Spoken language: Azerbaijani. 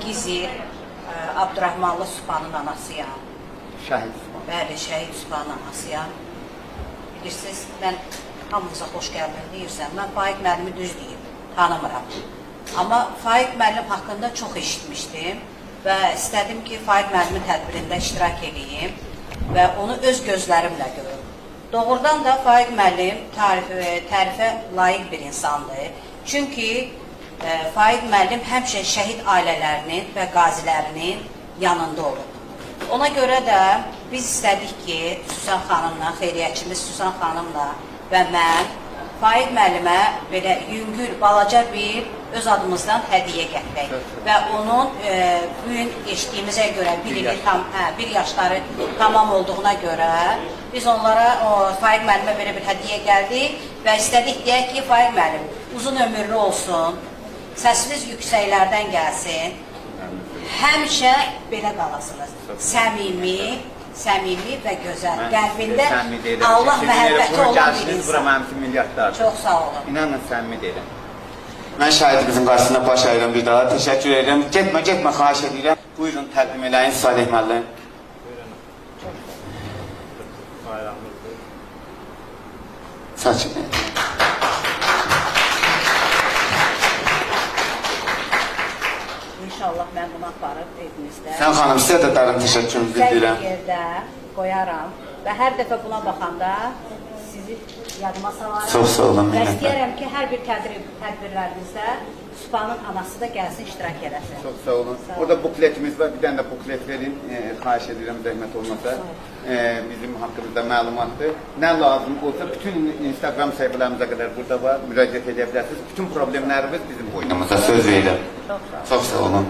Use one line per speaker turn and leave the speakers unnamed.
Gizir Abdurrahmanlı Sübhanın anasıyam.
Şəhid Sübhan.
Bəli, Şəhid Sübhanın anasıyam. Bilirsiniz, mən hamınıza xoş gəldin deyirsəm, mən Faiq müəllimi düz deyim, tanımıram. Amma Faiq müəllim haqqında çox eşitmişdim və istədim ki, Faiq müəllimin tədbirində iştirak edeyim və onu öz gözlərimlə görüm. Doğrudan da Faiq müəllim tərifə layiq bir insandır. Çünki Faiq müəllim həmişə şəhid ailələrinin və qazilərinin yanında olub. Ona görə də biz istədik ki, Süsən xanımla, xeyriyyətçimiz Süsən xanımla və mən Faiq müəllimə belə yüngül, balaca bir öz adımızdan hədiyyə gətirək. Və onun bu gün eşitdiyimizə görə bir yaşları tamam olduğuna görə biz onlara Faiq müəllimə belə bir hədiyyə gəldik və istədik deyək ki, Faiq müəllim uzun ömürlü olsun, səsiniz yüksəklərdən gəlsin, həmişə belə qalasınız. Səmimi və gözəl. Qəlbində Allah məhəbbəti olan bir insan. Çox sağ olun.
İnanın səmimi deyirəm. Mən şahidimizin qarşısında baş əyirəm bir daha. Təşəkkür edirəm. Getmə, xahiş edirəm. Buyurun, təqdim eləyin Salih müəllim. Saçın.
İnşallah mən bunu aparıb evinizdə.
Sən xanım, sizə də dərin təşəkkürümüzü edirəm.
Güzel bir yerdə qoyaram və hər dəfə buna baxanda sizi yadıma salarım.
Çox sağ olun.
Və istəyərəm ki, hər bir tədbirlərinizdə Sübhanın anası da gəlsin, iştirak eləsin.
Çox sağ olun. Orada bukletimiz var, bir dənə də buklet verin. Xahiş edirəm, zəhmət olmasa. Bizim haqqımızda məlumatdır. Nə lazım olsa, bütün Instagram səhifələrimizə qədər burada var, müraciət edə bilərsiniz. Bütün problemlərimiz bizim boynumuza, söz verirəm.
Çox sağ olun.
Çox sağ olun.